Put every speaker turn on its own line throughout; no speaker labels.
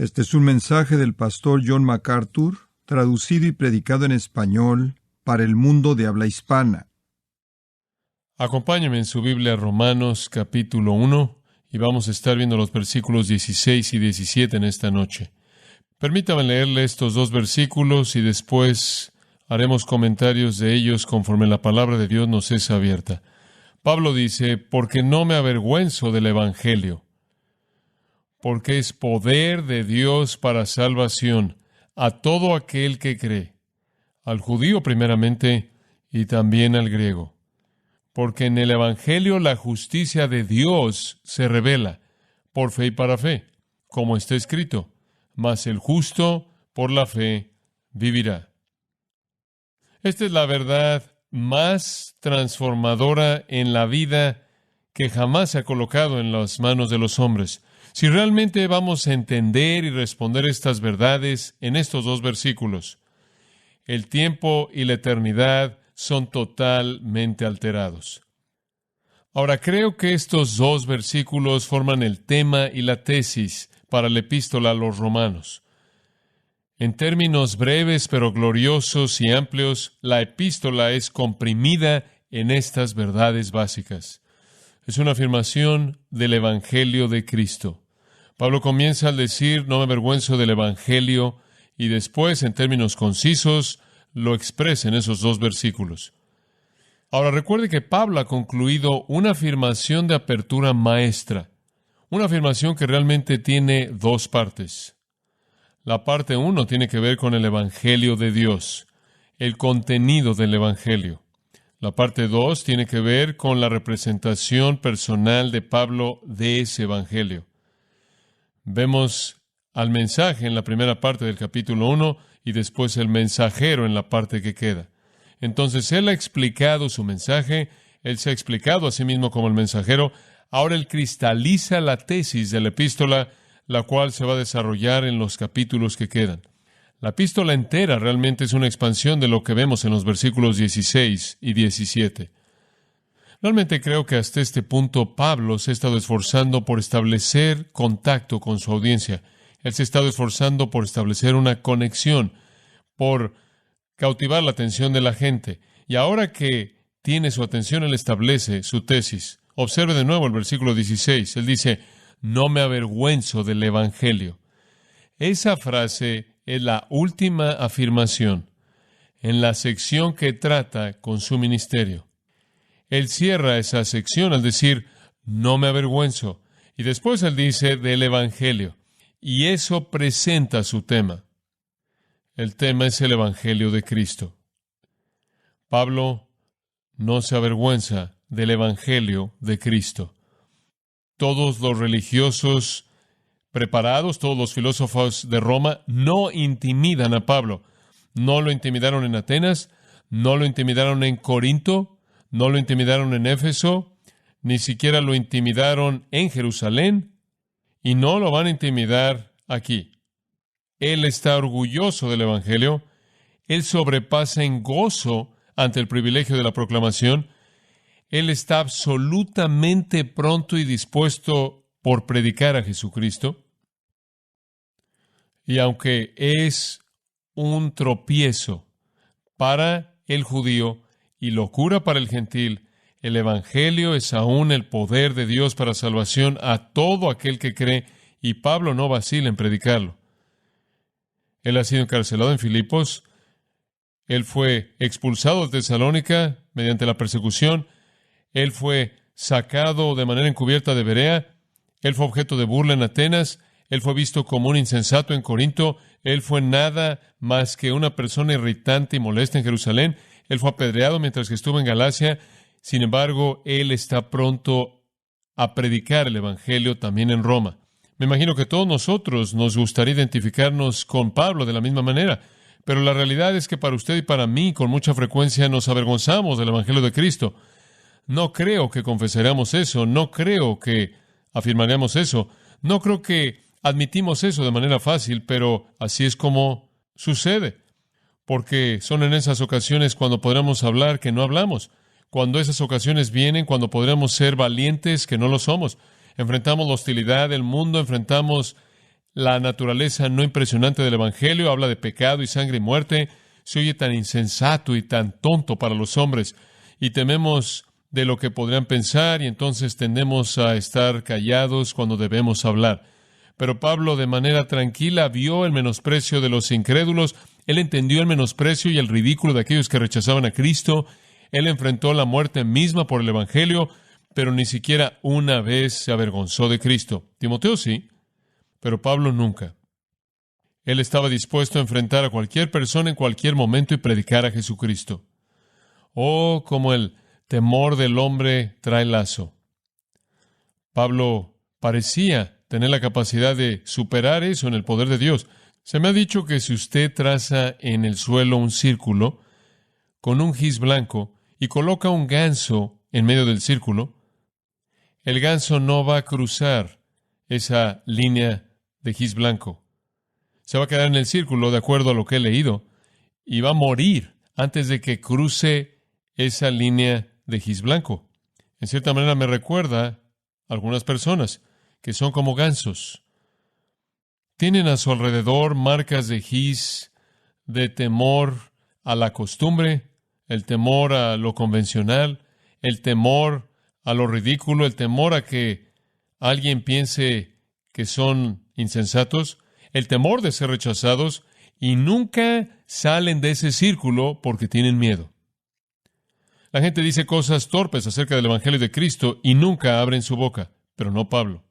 Este es un mensaje del pastor John MacArthur, traducido y predicado en español para el mundo de habla hispana.
Acompáñeme en su Biblia Romanos capítulo 1 y vamos a estar viendo los versículos 16 y 17 en esta noche. Permítame leerle estos dos versículos y después haremos comentarios de ellos conforme la palabra de Dios nos es abierta. Pablo dice, porque no me avergüenzo del Evangelio, porque es poder de Dios para salvación a todo aquel que cree, al judío primeramente y también al griego. Porque en el Evangelio la justicia de Dios se revela por fe y para fe, como está escrito, mas el justo por la fe vivirá. Esta es la verdad más transformadora en la vida que jamás se ha colocado en las manos de los hombres. Si realmente vamos a entender y responder estas verdades en estos dos versículos, el tiempo y la eternidad son totalmente alterados. Ahora, creo que estos dos versículos forman el tema y la tesis para la epístola a los romanos. En términos breves pero gloriosos y amplios, la epístola es comprimida en estas verdades básicas. Es una afirmación del Evangelio de Cristo. Pablo comienza al decir, no me avergüenzo del Evangelio, y después, en términos concisos, lo expresa en esos dos versículos. Ahora, recuerde que Pablo ha concluido una afirmación de apertura maestra, una afirmación que realmente tiene dos partes. La parte 1 tiene que ver con el Evangelio de Dios, el contenido del Evangelio. La parte 2 tiene que ver con la representación personal de Pablo de ese Evangelio. Vemos al mensaje en la primera parte del capítulo 1 y después el mensajero en la parte que queda. Entonces, él ha explicado su mensaje, él se ha explicado a sí mismo como el mensajero. Ahora él cristaliza la tesis de la epístola, la cual se va a desarrollar en los capítulos que quedan. La epístola entera realmente es una expansión de lo que vemos en los versículos 16 y 17. Realmente creo que hasta este punto Pablo se ha estado esforzando por establecer contacto con su audiencia. Él se ha estado esforzando por establecer una conexión, por cautivar la atención de la gente. Y ahora que tiene su atención, él establece su tesis. Observe de nuevo el versículo 16. Él dice, no me avergüenzo del Evangelio. Esa frase es la última afirmación en la sección que trata con su ministerio. Él cierra esa sección al decir, no me avergüenzo. Y después él dice, del Evangelio. Y eso presenta su tema. El tema es el Evangelio de Cristo. Pablo no se avergüenza del Evangelio de Cristo. Todos los religiosos preparados, todos los filósofos de Roma, no intimidan a Pablo. No lo intimidaron en Atenas, no lo intimidaron en Corinto, no lo intimidaron en Éfeso, ni siquiera lo intimidaron en Jerusalén, y no lo van a intimidar aquí. Él está orgulloso del Evangelio, él sobrepasa en gozo ante el privilegio de la proclamación, él está absolutamente pronto y dispuesto por predicar a Jesucristo. Y aunque es un tropiezo para el judío y locura para el gentil, el Evangelio es aún el poder de Dios para salvación a todo aquel que cree, y Pablo no vacila en predicarlo. Él ha sido encarcelado en Filipos, él fue expulsado de Tesalónica mediante la persecución, él fue sacado de manera encubierta de Berea, él fue objeto de burla en Atenas, él fue visto como un insensato en Corinto, él fue nada más que una persona irritante y molesta en Jerusalén, él fue apedreado mientras que estuvo en Galacia. Sin embargo, él está pronto a predicar el Evangelio también en Roma. Me imagino que todos nosotros nos gustaría identificarnos con Pablo de la misma manera, pero la realidad es que para usted y para mí con mucha frecuencia nos avergonzamos del Evangelio de Cristo. No creo que confesaremos eso, no creo que afirmaremos eso, no creo que admitimos eso de manera fácil, pero así es como sucede. Porque son en esas ocasiones cuando podremos hablar que no hablamos, cuando esas ocasiones vienen, cuando podremos ser valientes que no lo somos. Enfrentamos la hostilidad del mundo, enfrentamos la naturaleza no impresionante del Evangelio, habla de pecado y sangre y muerte, se oye tan insensato y tan tonto para los hombres, y tememos de lo que podrían pensar, y entonces tendemos a estar callados cuando debemos hablar. Pero Pablo, de manera tranquila, vio el menosprecio de los incrédulos, él entendió el menosprecio y el ridículo de aquellos que rechazaban a Cristo, él enfrentó la muerte misma por el Evangelio, pero ni siquiera una vez se avergonzó de Cristo. Timoteo sí, pero Pablo nunca. Él estaba dispuesto a enfrentar a cualquier persona en cualquier momento y predicar a Jesucristo. Oh, como el temor del hombre trae lazo. Pablo parecía tener la capacidad de superar eso en el poder de Dios. Se me ha dicho que si usted traza en el suelo un círculo con un gis blanco y coloca un ganso en medio del círculo, el ganso no va a cruzar esa línea de gis blanco. Se va a quedar en el círculo de acuerdo a lo que he leído y va a morir antes de que cruce esa línea de gis blanco. En cierta manera me recuerda a algunas personas que son como gansos. Tienen a su alrededor marcas de gis, de temor a la costumbre, el temor a lo convencional, el temor a lo ridículo, el temor a que alguien piense que son insensatos, el temor de ser rechazados, y nunca salen de ese círculo porque tienen miedo. La gente dice cosas torpes acerca del Evangelio de Cristo y nunca abren su boca, pero no Pablo.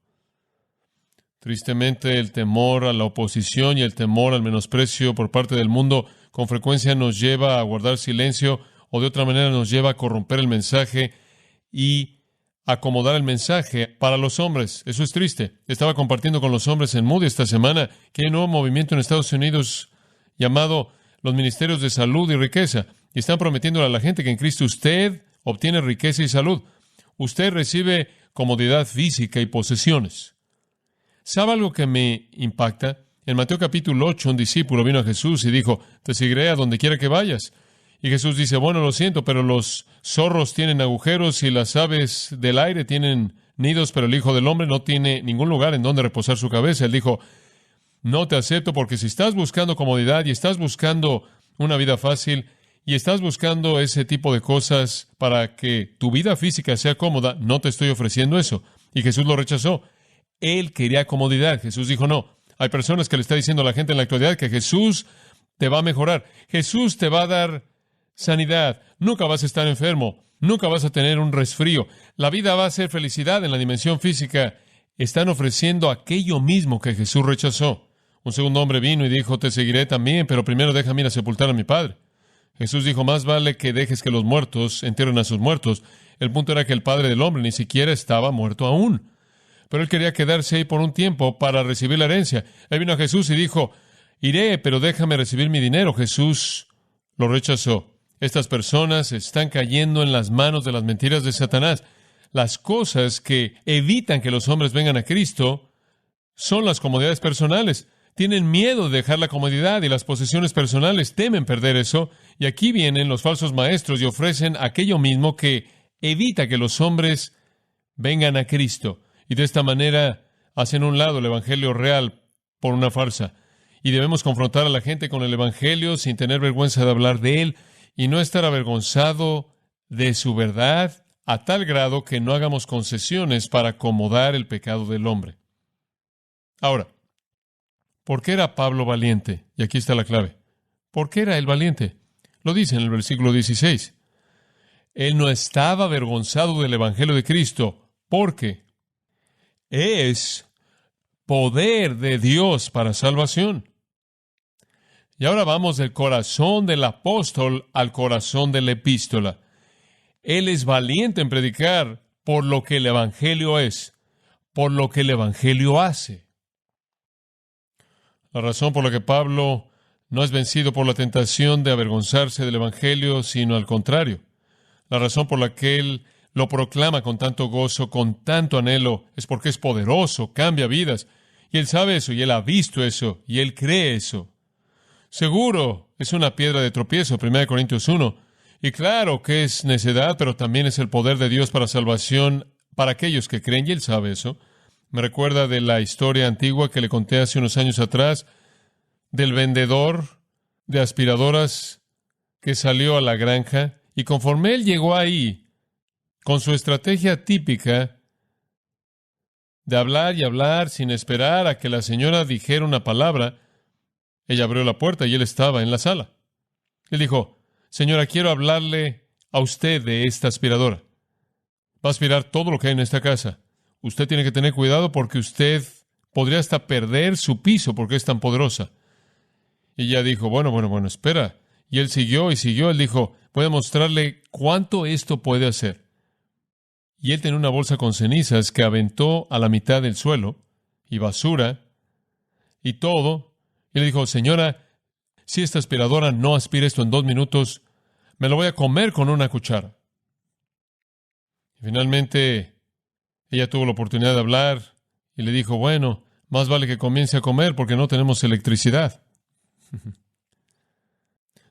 Tristemente, el temor a la oposición y el temor al menosprecio por parte del mundo con frecuencia nos lleva a guardar silencio o de otra manera nos lleva a corromper el mensaje y acomodar el mensaje para los hombres. Eso es triste. Estaba compartiendo con los hombres en Moody esta semana que hay un nuevo movimiento en Estados Unidos llamado los Ministerios de Salud y Riqueza. Y están prometiéndole a la gente que en Cristo usted obtiene riqueza y salud. Usted recibe comodidad física y posesiones. ¿Sabe algo que me impacta? En Mateo capítulo 8, un discípulo vino a Jesús y dijo, te seguiré a donde quiera que vayas. Y Jesús dice, bueno, lo siento, pero los zorros tienen agujeros y las aves del aire tienen nidos, pero el Hijo del Hombre no tiene ningún lugar en donde reposar su cabeza. Él dijo, no te acepto porque si estás buscando comodidad y estás buscando una vida fácil y estás buscando ese tipo de cosas para que tu vida física sea cómoda, no te estoy ofreciendo eso. Y Jesús lo rechazó. Él quería comodidad. Jesús dijo, no. Hay personas que le está diciendo a la gente en la actualidad que Jesús te va a mejorar. Jesús te va a dar sanidad. Nunca vas a estar enfermo. Nunca vas a tener un resfrío. La vida va a ser felicidad en la dimensión física. Están ofreciendo aquello mismo que Jesús rechazó. Un segundo hombre vino y dijo, te seguiré también, pero primero déjame ir a sepultar a mi padre. Jesús dijo, más vale que dejes que los muertos entierren a sus muertos. El punto era que el padre del hombre ni siquiera estaba muerto aún. Pero él quería quedarse ahí por un tiempo para recibir la herencia. Ahí vino a Jesús y dijo, iré, pero déjame recibir mi dinero. Jesús lo rechazó. Estas personas están cayendo en las manos de las mentiras de Satanás. Las cosas que evitan que los hombres vengan a Cristo son las comodidades personales. Tienen miedo de dejar la comodidad y las posesiones personales, temen perder eso. Y aquí vienen los falsos maestros y ofrecen aquello mismo que evita que los hombres vengan a Cristo. Y de esta manera hacen a un lado el Evangelio real por una farsa. Y debemos confrontar a la gente con el Evangelio sin tener vergüenza de hablar de él y no estar avergonzado de su verdad a tal grado que no hagamos concesiones para acomodar el pecado del hombre. Ahora, ¿por qué era Pablo valiente? Y aquí está la clave. ¿Por qué era él valiente? Lo dice en el versículo 16. Él no estaba avergonzado del Evangelio de Cristo porque es poder de Dios para salvación. Y ahora vamos del corazón del apóstol al corazón de la epístola. Él es valiente en predicar por lo que el Evangelio es, por lo que el Evangelio hace. La razón por la que Pablo no es vencido por la tentación de avergonzarse del Evangelio, sino al contrario. La razón por la que él lo proclama con tanto gozo, con tanto anhelo, es porque es poderoso, cambia vidas. Y él sabe eso, y él ha visto eso, y él cree eso. Seguro, es una piedra de tropiezo, 1 Corintios 1. Y claro que es necedad, pero también es el poder de Dios para salvación para aquellos que creen, y él sabe eso. Me recuerda de la historia antigua que le conté hace unos años atrás, del vendedor de aspiradoras que salió a la granja, y conforme él llegó ahí, con su estrategia típica de hablar y hablar sin esperar a que la señora dijera una palabra, ella abrió la puerta y él estaba en la sala. Él dijo: señora, quiero hablarle a usted de esta aspiradora. Va a aspirar todo lo que hay en esta casa. Usted tiene que tener cuidado porque usted podría hasta perder su piso porque es tan poderosa. Y ella dijo: bueno, espera. Y él siguió y siguió. Él dijo: voy a mostrarle cuánto esto puede hacer. Y él tenía una bolsa con cenizas que aventó a la mitad del suelo, y basura, y todo. Y le dijo: señora, si esta aspiradora no aspira esto en 2 minutos, me lo voy a comer con una cuchara. Y finalmente, ella tuvo la oportunidad de hablar, y le dijo: bueno, más vale que comience a comer porque no tenemos electricidad.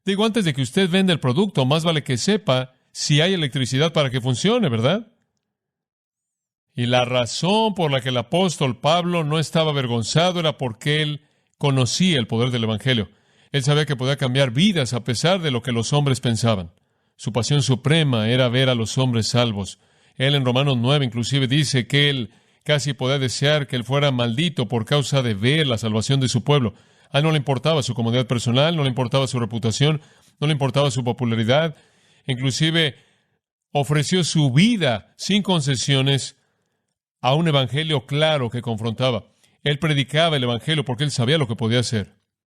Digo, antes de que usted venda el producto, más vale que sepa si hay electricidad para que funcione, ¿verdad? Y la razón por la que el apóstol Pablo no estaba avergonzado era porque él conocía el poder del Evangelio. Él sabía que podía cambiar vidas a pesar de lo que los hombres pensaban. Su pasión suprema era ver a los hombres salvos. Él en Romanos 9 inclusive dice que él casi podía desear que él fuera maldito por causa de ver la salvación de su pueblo. A él no le importaba su comodidad personal, no le importaba su reputación, no le importaba su popularidad. Inclusive ofreció su vida sin concesiones a un evangelio claro que confrontaba. Él predicaba el evangelio porque él sabía lo que podía hacer.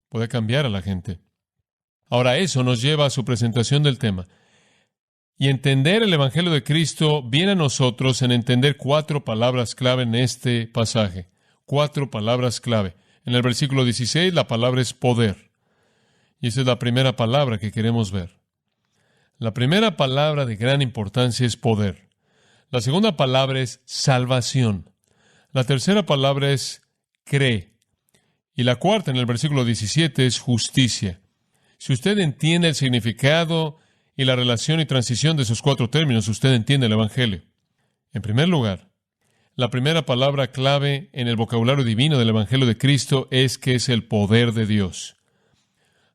Podía cambiar a la gente. Ahora, eso nos lleva a su presentación del tema. Y entender el evangelio de Cristo viene a nosotros en entender 4 palabras clave en este pasaje. 4 palabras clave. En el versículo 16, la palabra es poder. Y esa es la primera palabra que queremos ver. La primera palabra de gran importancia es poder. La segunda palabra es salvación. La tercera palabra es cree. Y la cuarta, en el versículo 17, es justicia. Si usted entiende el significado y la relación y transición de esos 4 términos, usted entiende el Evangelio. En primer lugar, la primera palabra clave en el vocabulario divino del Evangelio de Cristo es que es el poder de Dios.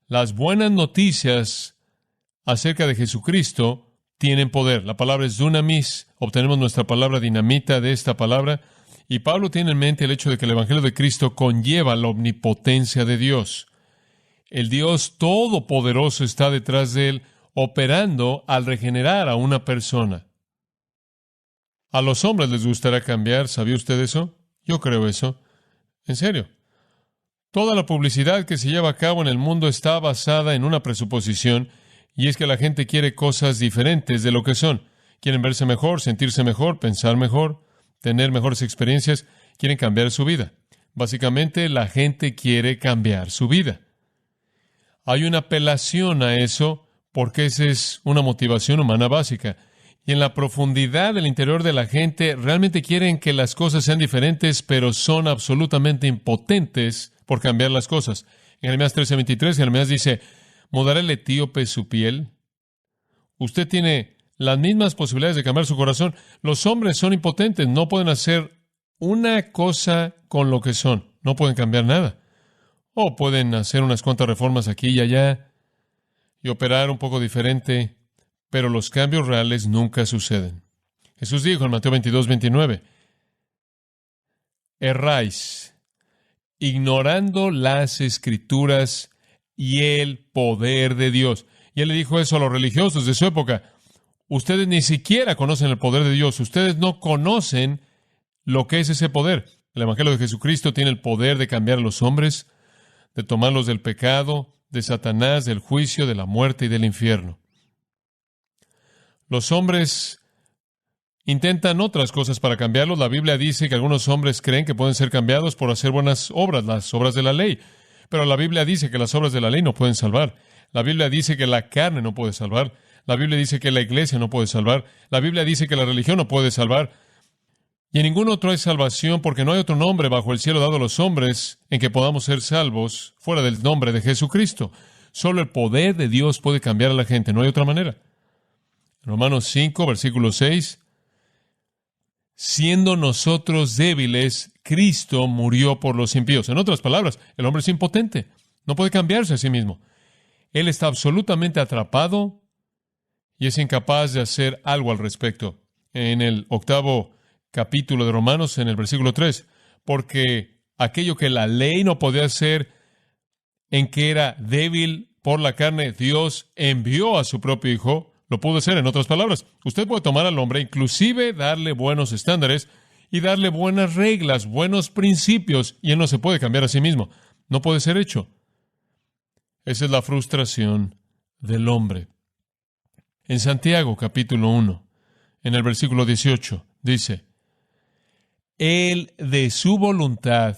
Las buenas noticias acerca de Jesucristo tienen poder. La palabra es dunamis. Obtenemos nuestra palabra dinamita de esta palabra. Y Pablo tiene en mente el hecho de que el Evangelio de Cristo conlleva la omnipotencia de Dios. El Dios Todopoderoso está detrás de él, operando al regenerar a una persona. A los hombres les gustará cambiar. ¿Sabía usted eso? Yo creo eso. En serio. Toda la publicidad que se lleva a cabo en el mundo está basada en una presuposición, y es que la gente quiere cosas diferentes de lo que son. Quieren verse mejor, sentirse mejor, pensar mejor, tener mejores experiencias. Quieren cambiar su vida. Básicamente, la gente quiere cambiar su vida. Hay una apelación a eso porque esa es una motivación humana básica. Y en la profundidad del interior de la gente realmente quieren que las cosas sean diferentes, pero son absolutamente impotentes por cambiar las cosas. En Jeremías 13:23, Jeremías dice: ¿mudará el etíope su piel? Usted tiene las mismas posibilidades de cambiar su corazón. Los hombres son impotentes, no pueden hacer una cosa con lo que son. No pueden cambiar nada. O pueden hacer unas cuantas reformas aquí y allá y operar un poco diferente, pero los cambios reales nunca suceden. Jesús dijo en Mateo 22:29, erráis, ignorando las Escrituras y el poder de Dios. Y él le dijo eso a los religiosos de su época. Ustedes ni siquiera conocen el poder de Dios. Ustedes no conocen lo que es ese poder. El Evangelio de Jesucristo tiene el poder de cambiar a los hombres, de tomarlos del pecado, de Satanás, del juicio, de la muerte y del infierno. Los hombres intentan otras cosas para cambiarlos. La Biblia dice que algunos hombres creen que pueden ser cambiados por hacer buenas obras, las obras de la ley. Pero la Biblia dice que las obras de la ley no pueden salvar. La Biblia dice que la carne no puede salvar. La Biblia dice que la iglesia no puede salvar. La Biblia dice que la religión no puede salvar. Y en ningún otro hay salvación, porque no hay otro nombre bajo el cielo dado a los hombres en que podamos ser salvos fuera del nombre de Jesucristo. Solo el poder de Dios puede cambiar a la gente, no hay otra manera. Romanos 5, versículo 6. Siendo nosotros débiles, Cristo murió por los impíos. En otras palabras, el hombre es impotente. No puede cambiarse a sí mismo. Él está absolutamente atrapado y es incapaz de hacer algo al respecto. En el 8º capítulo de Romanos, en el versículo 3, porque aquello que la ley no podía hacer, en que era débil por la carne, Dios envió a su propio Hijo, lo pudo hacer. En otras palabras, usted puede tomar al hombre, inclusive darle buenos estándares y darle buenas reglas, buenos principios, y él no se puede cambiar a sí mismo. No puede ser hecho. Esa es la frustración del hombre. En Santiago, capítulo 1, en el versículo 18, dice: Él de su voluntad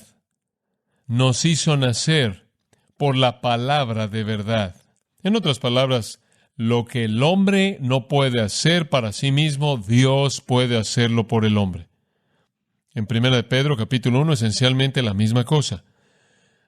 nos hizo nacer por la palabra de verdad. En otras palabras, lo que el hombre no puede hacer para sí mismo, Dios puede hacerlo por el hombre. En 1 Pedro, capítulo 1, esencialmente la misma cosa.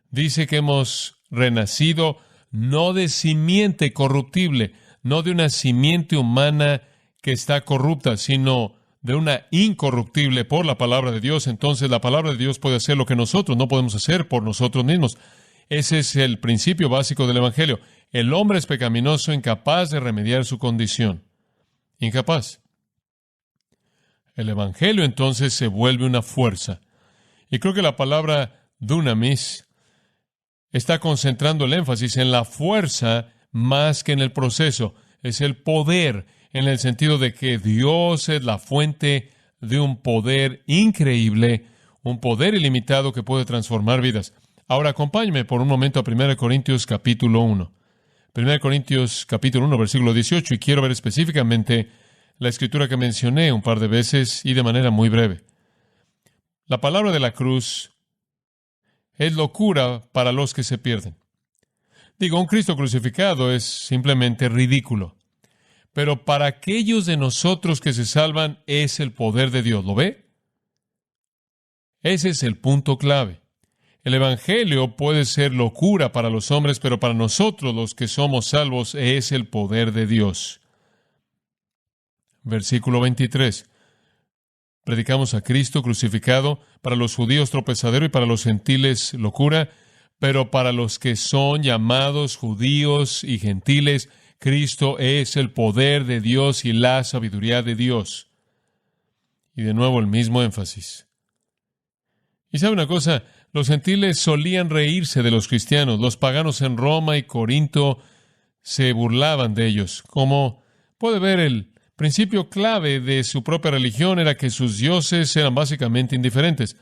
Dice que hemos renacido no de simiente corruptible, no de una simiente humana que está corrupta, sino de una incorruptible por la palabra de Dios. Entonces la palabra de Dios puede hacer lo que nosotros no podemos hacer por nosotros mismos. Ese es el principio básico del Evangelio. El hombre es pecaminoso, incapaz de remediar su condición. Incapaz. El Evangelio entonces se vuelve una fuerza. Y creo que la palabra dunamis está concentrando el énfasis en la fuerza más que en el proceso. Es el poder, en el sentido de que Dios es la fuente de un poder increíble, un poder ilimitado que puede transformar vidas. Ahora acompáñeme por un momento a 1 Corintios capítulo 1. 1 Corintios capítulo 1, versículo 18, y quiero ver específicamente la escritura que mencioné un par de veces y de manera muy breve. La palabra de la cruz es locura para los que se pierden. Digo, un Cristo crucificado es simplemente ridículo. Pero para aquellos de nosotros que se salvan es el poder de Dios. ¿Lo ve? Ese es el punto clave. El Evangelio puede ser locura para los hombres, pero para nosotros los que somos salvos es el poder de Dios. Versículo 23. Predicamos a Cristo crucificado, para los judíos tropezadero y para los gentiles locura, pero para los que son llamados judíos y gentiles, Cristo es el poder de Dios y la sabiduría de Dios. Y de nuevo el mismo énfasis. Y sabe una cosa, los gentiles solían reírse de los cristianos. Los paganos en Roma y Corinto se burlaban de ellos. Como puede ver, el principio clave de su propia religión era que sus dioses eran básicamente indiferentes.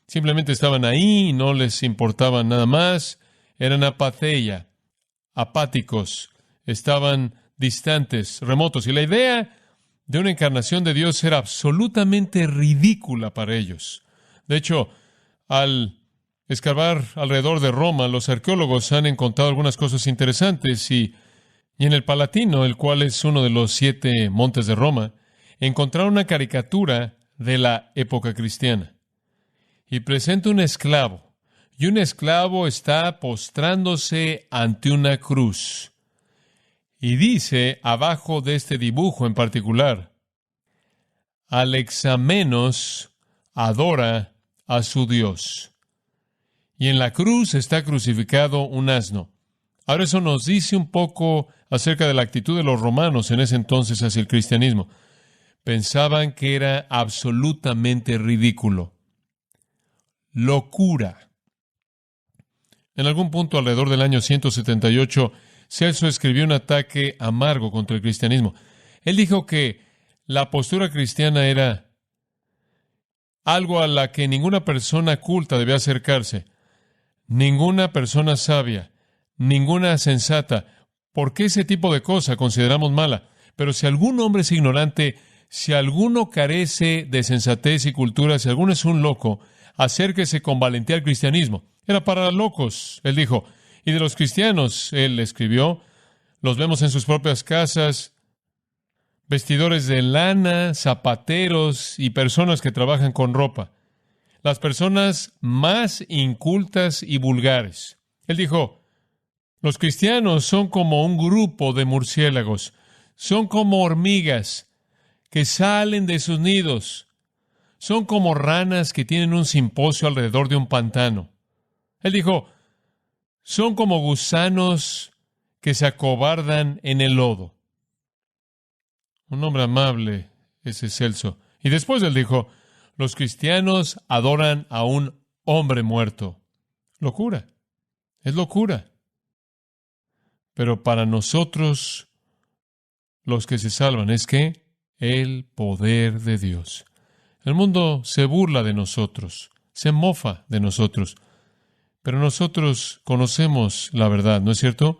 Simplemente estaban ahí y no les importaba nada más. Eran apatheia, apáticos, estaban distantes, remotos. Y la idea de una encarnación de Dios era absolutamente ridícula para ellos. De hecho, al escarbar alrededor de Roma, los arqueólogos han encontrado algunas cosas interesantes y en el Palatino, el cual es uno de los 7 montes de Roma, encontraron una caricatura de la época cristiana. Y presenta un esclavo, y un esclavo está postrándose ante una cruz. Y dice, abajo de este dibujo en particular, Alexamenos adora a su Dios. Y en la cruz está crucificado un asno. Ahora eso nos dice un poco acerca de la actitud de los romanos en ese entonces hacia el cristianismo. Pensaban que era absolutamente ridículo. Locura. En algún punto alrededor del año 178, Celso escribió un ataque amargo contra el cristianismo. Él dijo que la postura cristiana era algo a la que ninguna persona culta debía acercarse, ninguna persona sabia, ninguna sensata. ¿Por qué ese tipo de cosa consideramos mala? Pero si algún hombre es ignorante, si alguno carece de sensatez y cultura, si alguno es un loco, acérquese con valentía al cristianismo. Era para locos, él dijo. Y de los cristianos, él escribió, los vemos en sus propias casas, vestidores de lana, zapateros y personas que trabajan con ropa. Las personas más incultas y vulgares. Él dijo, los cristianos son como un grupo de murciélagos, son como hormigas que salen de sus nidos, son como ranas que tienen un simposio alrededor de un pantano. Él dijo, son como gusanos que se acobardan en el lodo. Un hombre amable, ese Celso. Y después él dijo, los cristianos adoran a un hombre muerto. Locura. Es locura. Pero para nosotros, los que se salvan, es que el poder de Dios. El mundo se burla de nosotros, se mofa de nosotros, pero nosotros conocemos la verdad, ¿no es cierto?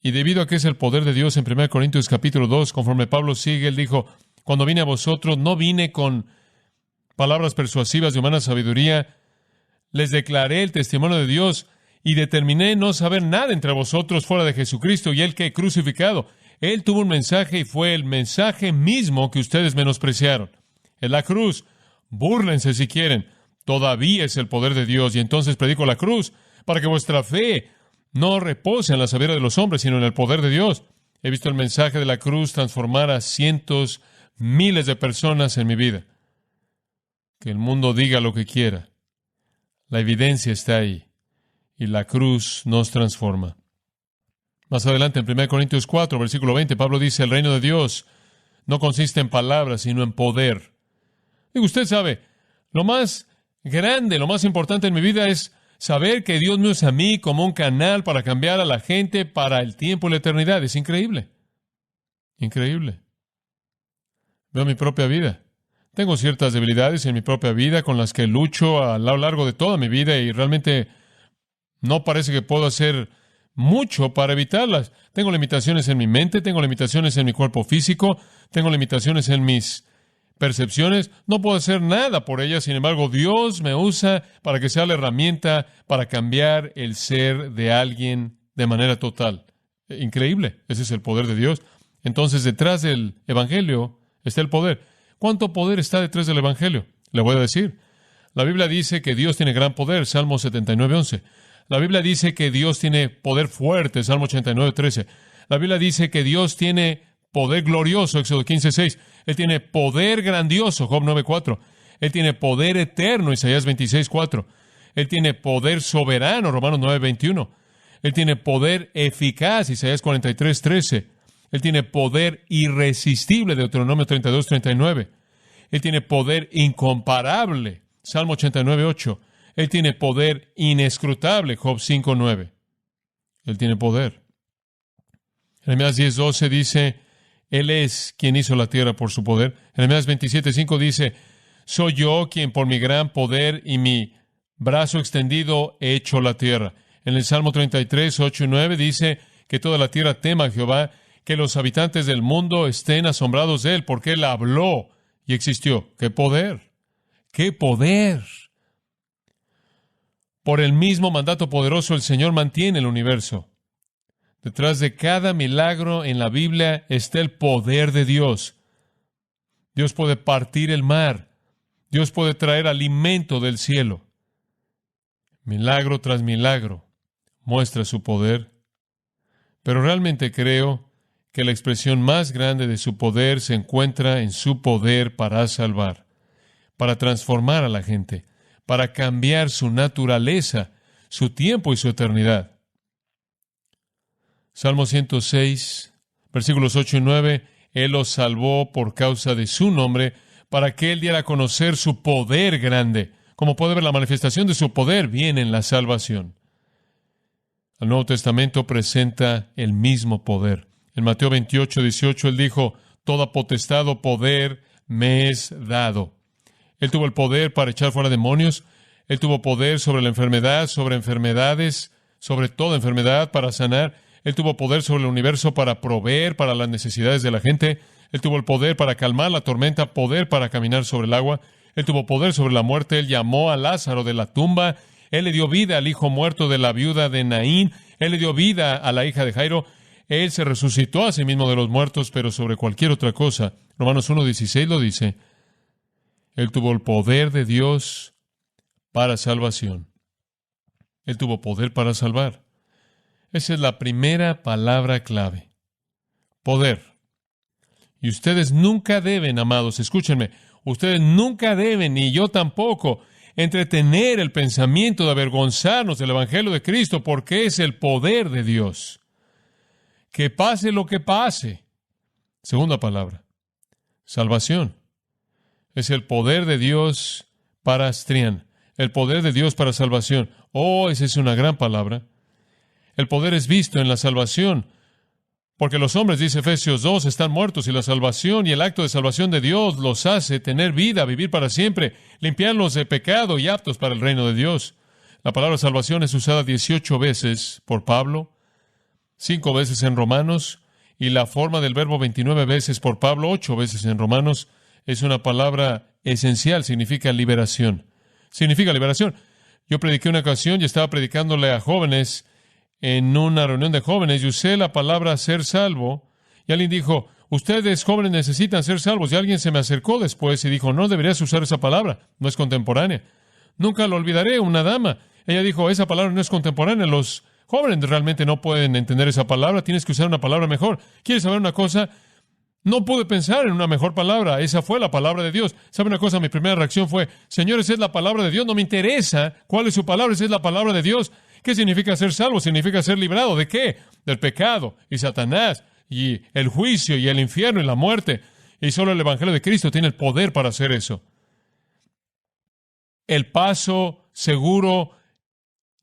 Y debido a que es el poder de Dios, en 1 Corintios capítulo 2, conforme Pablo sigue, él dijo, cuando vine a vosotros, no vine con palabras persuasivas de humana sabiduría, les declaré el testimonio de Dios y determiné no saber nada entre vosotros fuera de Jesucristo y el que he crucificado. Él tuvo un mensaje y fue el mensaje mismo que ustedes menospreciaron. En la cruz, búrlense si quieren, todavía es el poder de Dios y entonces predico la cruz para que vuestra fe no repose en la sabiduría de los hombres, sino en el poder de Dios. He visto el mensaje de la cruz transformar a cientos, miles de personas en mi vida. Que el mundo diga lo que quiera. La evidencia está ahí. Y la cruz nos transforma. Más adelante, en 1 Corintios 4, versículo 20, Pablo dice, el reino de Dios no consiste en palabras, sino en poder. Digo, usted sabe, lo más grande, lo más importante en mi vida es saber que Dios me usa a mí como un canal para cambiar a la gente para el tiempo y la eternidad. Es increíble. Increíble. Veo mi propia vida. Tengo ciertas debilidades en mi propia vida con las que lucho a lo largo de toda mi vida y realmente no parece que puedo hacer mucho para evitarlas. Tengo limitaciones en mi mente, tengo limitaciones en mi cuerpo físico, tengo limitaciones en mis percepciones. No puedo hacer nada por ellas. Sin embargo, Dios me usa para que sea la herramienta para cambiar el ser de alguien de manera total. Increíble. Ese es el poder de Dios. Entonces, detrás del Evangelio está el poder. ¿Cuánto poder está detrás del Evangelio? Le voy a decir. La Biblia dice que Dios tiene gran poder, Salmo 79:11. La Biblia dice que Dios tiene poder fuerte, Salmo 89:13. La Biblia dice que Dios tiene poder glorioso, Éxodo 15:6. Él tiene poder grandioso, Job 9:4. Él tiene poder eterno, Isaías 26:4. Él tiene poder soberano, Romanos 9:21. Él tiene poder eficaz, Isaías 43:13. Él tiene poder irresistible, Deuteronomio 32:39. Él tiene poder incomparable, Salmo 89:8. Él tiene poder inescrutable, Job 5:9. Él tiene poder. Jeremías 10:12 dice, Él es quien hizo la tierra por su poder. Jeremías 27:5 dice, soy yo quien por mi gran poder y mi brazo extendido he hecho la tierra. En el Salmo 33:8 y 9 dice que toda la tierra tema a Jehová, que los habitantes del mundo estén asombrados de Él, porque Él habló y existió. ¡Qué poder! ¡Qué poder! Por el mismo mandato poderoso, el Señor mantiene el universo. Detrás de cada milagro en la Biblia está el poder de Dios. Dios puede partir el mar. Dios puede traer alimento del cielo. Milagro tras milagro muestra su poder. Pero realmente creo que la expresión más grande de su poder se encuentra en su poder para salvar, para transformar a la gente, para cambiar su naturaleza, su tiempo y su eternidad. Salmo 106, versículos 8 y 9, Él los salvó por causa de su nombre, para que Él diera a conocer su poder grande. Como puede ver, la manifestación de su poder viene en la salvación. El Nuevo Testamento presenta el mismo poder. En Mateo 28:18, Él dijo, toda potestad o poder me es dado. Él tuvo el poder para echar fuera demonios. Él tuvo poder sobre la enfermedad, sobre enfermedades, sobre toda enfermedad, para sanar. Él tuvo poder sobre el universo para proveer para las necesidades de la gente. Él tuvo el poder para calmar la tormenta, poder para caminar sobre el agua. Él tuvo poder sobre la muerte. Él llamó a Lázaro de la tumba. Él le dio vida al hijo muerto de la viuda de Naín. Él le dio vida a la hija de Jairo. Él se resucitó a sí mismo de los muertos, pero sobre cualquier otra cosa, Romanos 1:16 lo dice, Él tuvo el poder de Dios para salvación. Él tuvo poder para salvar. Esa es la primera palabra clave. Poder. Y ustedes nunca deben, amados, escúchenme, Ustedes nunca deben, ni yo tampoco, entretener el pensamiento de avergonzarnos del Evangelio de Cristo, porque es el poder de Dios. Que pase lo que pase. Segunda palabra, salvación. Es el poder de Dios para Astrián, el poder de Dios para salvación. Oh, esa es una gran palabra. El poder es visto en la salvación, porque los hombres, dice Efesios 2, están muertos y la salvación y el acto de salvación de Dios los hace tener vida, vivir para siempre, limpiarlos de pecado y aptos para el reino de Dios. La palabra salvación es usada 18 veces por Pablo, 5 veces en Romanos, y la forma del verbo 29 veces por Pablo, 8 veces en Romanos. Es una palabra esencial, significa liberación. Significa liberación. Yo prediqué una ocasión y estaba predicándole a jóvenes en una reunión de jóvenes y usé la palabra ser salvo, y alguien dijo, ustedes jóvenes necesitan ser salvos, y alguien se me acercó después y dijo, no deberías usar esa palabra, no es contemporánea. Nunca lo olvidaré, una dama. Ella dijo, esa palabra no es contemporánea, los jóvenes realmente no pueden entender esa palabra, tienes que usar una palabra mejor. ¿Quieres saber una cosa? No pude pensar en una mejor palabra. Esa fue la palabra de Dios. ¿Sabe una cosa? Mi primera reacción fue, señores, es la palabra de Dios. No me interesa cuál es su palabra, esa es la palabra de Dios. ¿Qué significa ser salvo? Significa ser librado. ¿De qué? Del pecado y Satanás y el juicio y el infierno y la muerte. Y solo el Evangelio de Cristo tiene el poder para hacer eso. El paso seguro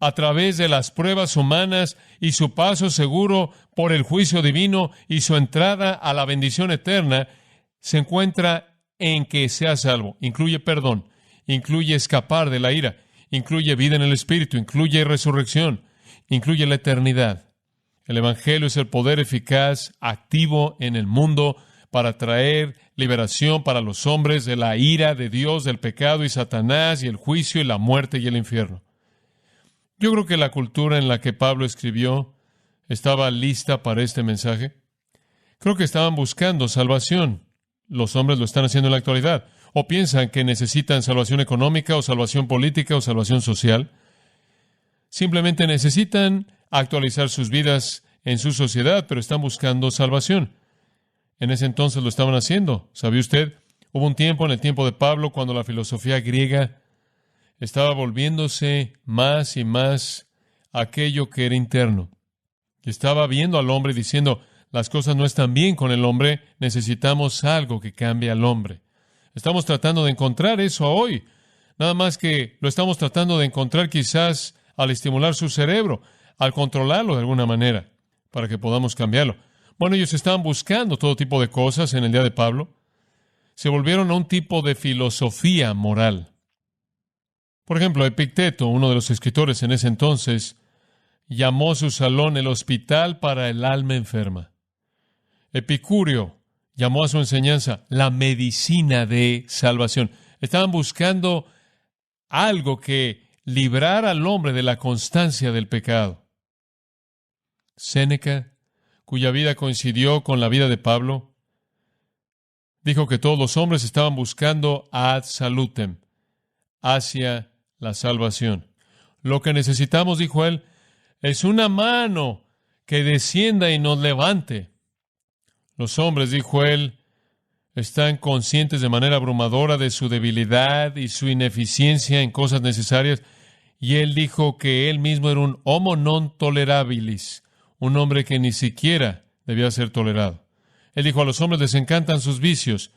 a través de las pruebas humanas y su paso seguro por el juicio divino y su entrada a la bendición eterna se encuentra en que sea salvo. Incluye perdón, incluye escapar de la ira, incluye vida en el Espíritu, incluye resurrección, incluye la eternidad. El Evangelio es el poder eficaz, activo en el mundo para traer liberación para los hombres de la ira de Dios, del pecado y Satanás y el juicio y la muerte y el infierno. Yo creo que la cultura en la que Pablo escribió estaba lista para este mensaje. Creo que estaban buscando salvación. Los hombres lo están haciendo en la actualidad. O piensan que necesitan salvación económica, o salvación política, o salvación social. Simplemente necesitan actualizar sus vidas en su sociedad, pero están buscando salvación. En ese entonces lo estaban haciendo. ¿Sabía usted? Hubo un tiempo, en el tiempo de Pablo, cuando la filosofía griega estaba volviéndose más y más aquello que era interno. Y estaba viendo al hombre diciendo, las cosas no están bien con el hombre, necesitamos algo que cambie al hombre. Estamos tratando de encontrar eso hoy, nada más que lo estamos tratando de encontrar quizás al estimular su cerebro, al controlarlo de alguna manera, para que podamos cambiarlo. Bueno, ellos estaban buscando todo tipo de cosas en el día de Pablo. Se volvieron a un tipo de filosofía moral. Por ejemplo, Epicteto, uno de los escritores en ese entonces, llamó su salón el hospital para el alma enferma. Epicúreo llamó a su enseñanza la medicina de salvación. Estaban buscando algo que librara al hombre de la constancia del pecado. Séneca, cuya vida coincidió con la vida de Pablo, dijo que todos los hombres estaban buscando ad salutem, hacia la salvación. Lo que necesitamos, dijo él, es una mano que descienda y nos levante. Los hombres, dijo él, están conscientes de manera abrumadora de su debilidad y su ineficiencia en cosas necesarias. Y él dijo que él mismo era un homo non tolerabilis, un hombre que ni siquiera debía ser tolerado. Él dijo, a los hombres les encantan sus vicios,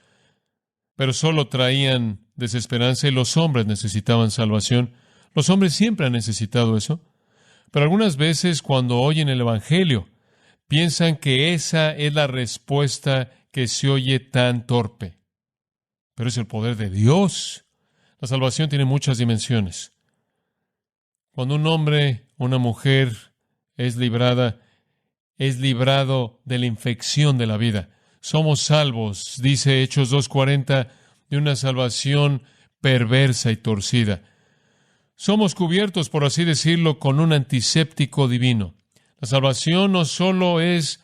pero solo traían desesperanza y los hombres necesitaban salvación. Los hombres siempre han necesitado eso. Pero algunas veces cuando oyen el Evangelio, piensan que esa es la respuesta que se oye tan torpe. Pero es el poder de Dios. La salvación tiene muchas dimensiones. Cuando un hombre o una mujer es librado de la infección de la vida. Somos salvos, dice Hechos 2:40, de una salvación perversa y torcida. Somos cubiertos, por así decirlo, con un antiséptico divino. La salvación no solo es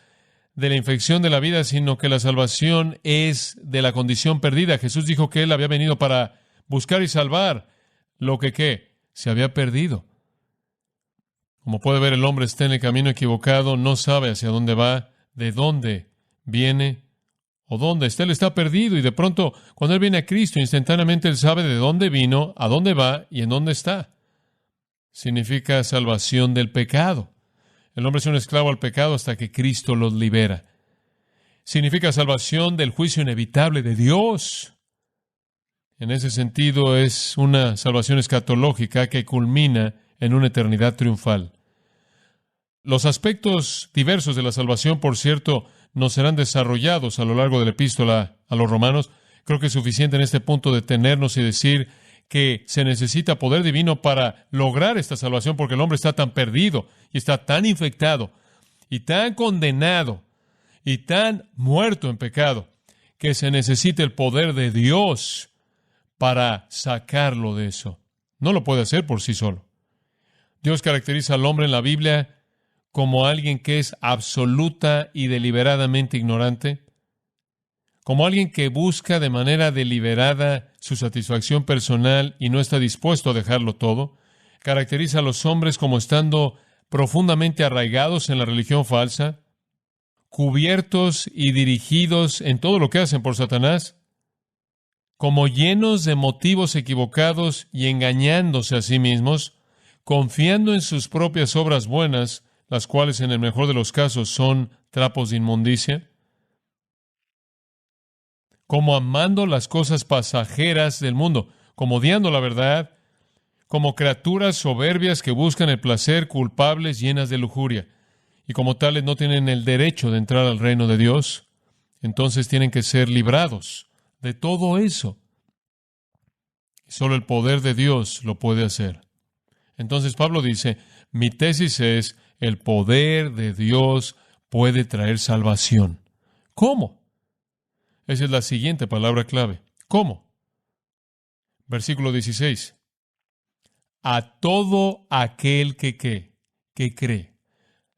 de la infección de la vida, sino que la salvación es de la condición perdida. Jesús dijo que Él había venido para buscar y salvar lo que se había perdido. Como puede ver, el hombre está en el camino equivocado, no sabe hacia dónde va, de dónde viene ¿O dónde está? Él está perdido y de pronto, cuando Él viene a Cristo, instantáneamente Él sabe de dónde vino, a dónde va y en dónde está. Significa salvación del pecado. El hombre es un esclavo al pecado hasta que Cristo los libera. Significa salvación del juicio inevitable de Dios. En ese sentido, es una salvación escatológica que culmina en una eternidad triunfal. Los aspectos diversos de la salvación, por cierto, nos serán desarrollados a lo largo de la epístola a los romanos. Creo que es suficiente en este punto detenernos y decir que se necesita poder divino para lograr esta salvación, porque el hombre está tan perdido y está tan infectado y tan condenado y tan muerto en pecado que se necesita el poder de Dios para sacarlo de eso. No lo puede hacer por sí solo. Dios caracteriza al hombre en la Biblia como alguien que es absoluta y deliberadamente ignorante, como alguien que busca de manera deliberada su satisfacción personal y no está dispuesto a dejarlo todo. Caracteriza a los hombres como estando profundamente arraigados en la religión falsa, cubiertos y dirigidos en todo lo que hacen por Satanás, como llenos de motivos equivocados y engañándose a sí mismos, confiando en sus propias obras buenas, las cuales en el mejor de los casos son trapos de inmundicia, como amando las cosas pasajeras del mundo, como odiando la verdad, como criaturas soberbias que buscan el placer, culpables, llenas de lujuria, y como tales no tienen el derecho de entrar al reino de Dios. Entonces tienen que ser librados de todo eso. Y solo el poder de Dios lo puede hacer. Entonces Pablo dice, mi tesis es, el poder de Dios puede traer salvación. ¿Cómo? Esa es la siguiente palabra clave. ¿Cómo? Versículo 16. A todo aquel que cree.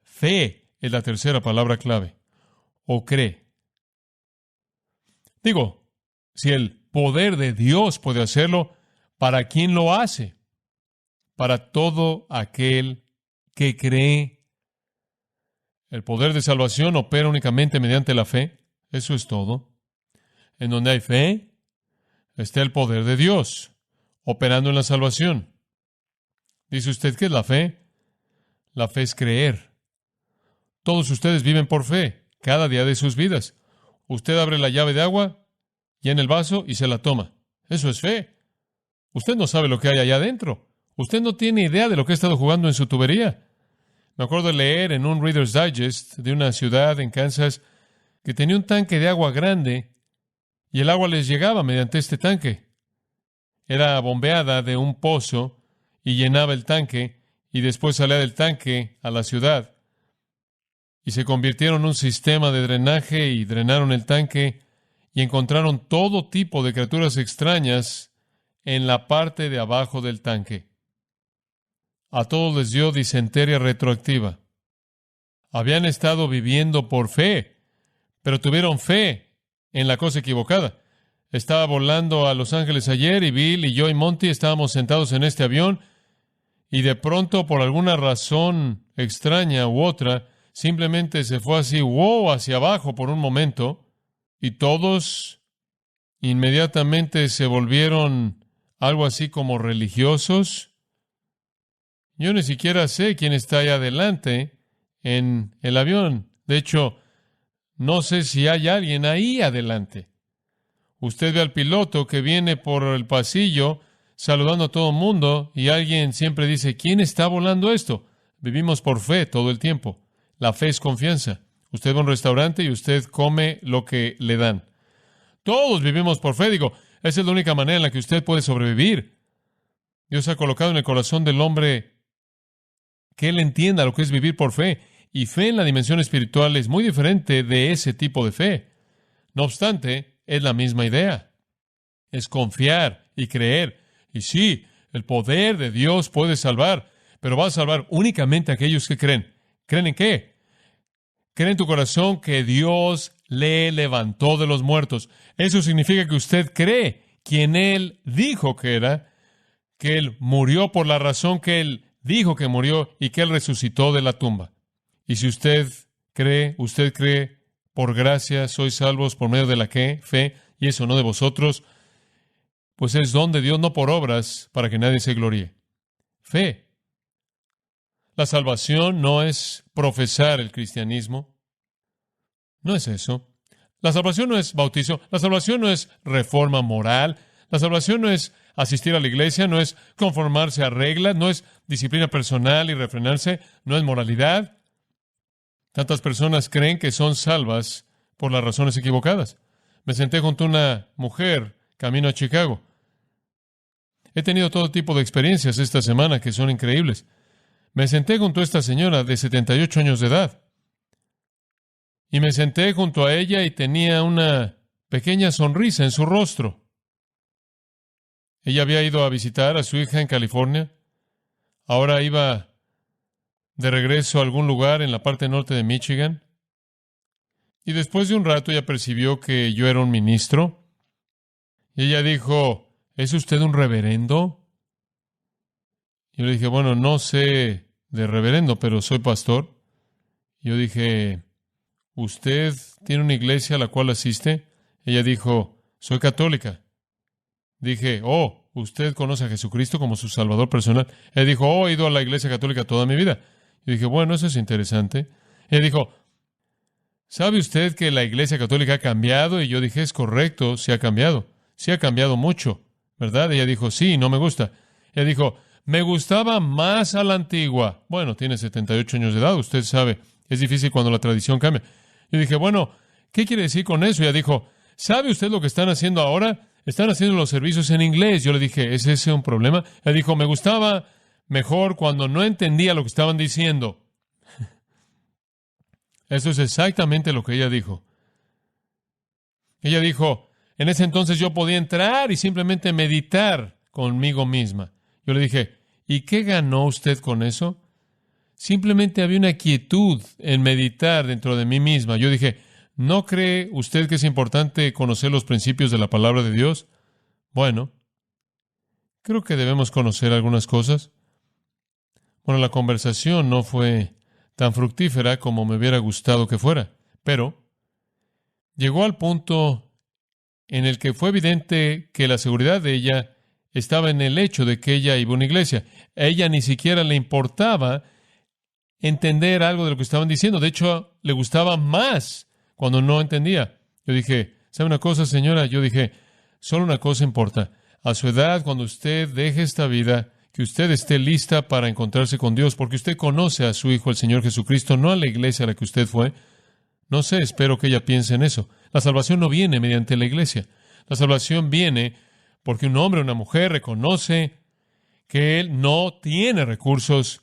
Fe es la tercera palabra clave. O cree. Digo, si el poder de Dios puede hacerlo, ¿para quién lo hace? Para todo aquel que cree. El poder de salvación opera únicamente mediante la fe. Eso es todo. En donde hay fe, está el poder de Dios, operando en la salvación. Dice usted, ¿qué es la fe? La fe es creer. Todos ustedes viven por fe, cada día de sus vidas. Usted abre la llave de agua, llena el vaso y se la toma. Eso es fe. Usted no sabe lo que hay allá adentro. Usted no tiene idea de lo que ha estado jugando en su tubería. Me acuerdo de leer en un Reader's Digest de una ciudad en Kansas que tenía un tanque de agua grande y el agua les llegaba mediante este tanque. Era bombeada de un pozo y llenaba el tanque y después salía del tanque a la ciudad. Y se convirtieron en un sistema de drenaje y drenaron el tanque y encontraron todo tipo de criaturas extrañas en la parte de abajo del tanque. A todos les dio disentería retroactiva. Habían estado viviendo por fe, pero tuvieron fe en la cosa equivocada. Estaba volando a Los Ángeles ayer y Bill y yo y Monty estábamos sentados en este avión y de pronto, por alguna razón extraña u otra, simplemente se fue así, wow, hacia abajo por un momento y todos inmediatamente se volvieron algo así como religiosos. Yo ni siquiera sé quién está ahí adelante en el avión. De hecho, no sé si hay alguien ahí adelante. Usted ve al piloto que viene por el pasillo saludando a todo el mundo y alguien siempre dice, ¿quién está volando esto? Vivimos por fe todo el tiempo. La fe es confianza. Usted va a un restaurante y usted come lo que le dan. Todos vivimos por fe. Digo, esa es la única manera en la que usted puede sobrevivir. Dios ha colocado en el corazón del hombre que él entienda lo que es vivir por fe. Y fe en la dimensión espiritual es muy diferente de ese tipo de fe. No obstante, es la misma idea. Es confiar y creer. Y sí, el poder de Dios puede salvar, pero va a salvar únicamente a aquellos que creen. ¿Creen en qué? Creen en tu corazón que Dios le levantó de los muertos. Eso significa que usted cree quien Él dijo que era, que Él murió por la razón que Él dijo que murió y que Él resucitó de la tumba. Y si usted cree por gracia sois salvos por medio de la ¿qué? Fe, y eso no de vosotros, pues es don de Dios, no por obras, para que nadie se gloríe. Fe. La salvación no es profesar el cristianismo. No es eso. La salvación no es bautizo. La salvación no es reforma moral. La salvación no es asistir a la iglesia. No es conformarse a reglas. No es disciplina personal y refrenarse. No es moralidad. Tantas personas creen que son salvas por las razones equivocadas. Me senté junto a una mujer camino a Chicago. He tenido todo tipo de experiencias esta semana que son increíbles. Me senté junto a esta señora de 78 años de edad. Y me senté junto a ella y tenía una pequeña sonrisa en su rostro. Ella había ido a visitar a su hija en California. Ahora iba de regreso a algún lugar en la parte norte de Michigan. Y después de un rato ella percibió que yo era un ministro. Y ella dijo, ¿es usted un reverendo? Yo le dije, bueno, no sé de reverendo, pero soy pastor. Yo dije, ¿usted tiene una iglesia a la cual asiste? Ella dijo, soy católica. Dije, oh, ¿usted conoce a Jesucristo como su Salvador personal? Ella dijo, oh, he ido a la iglesia católica toda mi vida. Yo dije, bueno, eso es interesante. Ella dijo, ¿sabe usted que la iglesia católica ha cambiado? Y yo dije, es correcto, sí ha cambiado. Sí ha cambiado mucho, ¿verdad? Ella dijo, sí, no me gusta. Ella dijo, me gustaba más a la antigua. Bueno, tiene 78 años de edad, usted sabe. Es difícil cuando la tradición cambia. Yo dije, bueno, ¿qué quiere decir con eso? Ella dijo, ¿sabe usted lo que están haciendo ahora? Están haciendo los servicios en inglés. Yo le dije, ¿es ese un problema? Ella dijo, me gustaba mejor cuando no entendía lo que estaban diciendo. Eso es exactamente lo que ella dijo. Ella dijo, en ese entonces yo podía entrar y simplemente meditar conmigo misma. Yo le dije, ¿y qué ganó usted con eso? Simplemente había una quietud en meditar dentro de mí misma. Yo dije, ¿no cree usted que es importante conocer los principios de la palabra de Dios? Bueno, creo que debemos conocer algunas cosas. Bueno, la conversación no fue tan fructífera como me hubiera gustado que fuera, pero llegó al punto en el que fue evidente que la seguridad de ella estaba en el hecho de que ella iba a una iglesia. A ella ni siquiera le importaba entender algo de lo que estaban diciendo. De hecho, le gustaba más cuando no entendía. Yo dije, ¿sabe una cosa, señora? Yo dije, solo una cosa importa. A su edad, cuando usted deje esta vida, que usted esté lista para encontrarse con Dios, porque usted conoce a su Hijo, el Señor Jesucristo, no a la iglesia a la que usted fue. No sé, espero que ella piense en eso. La salvación no viene mediante la iglesia. La salvación viene porque un hombre o una mujer reconoce que él no tiene recursos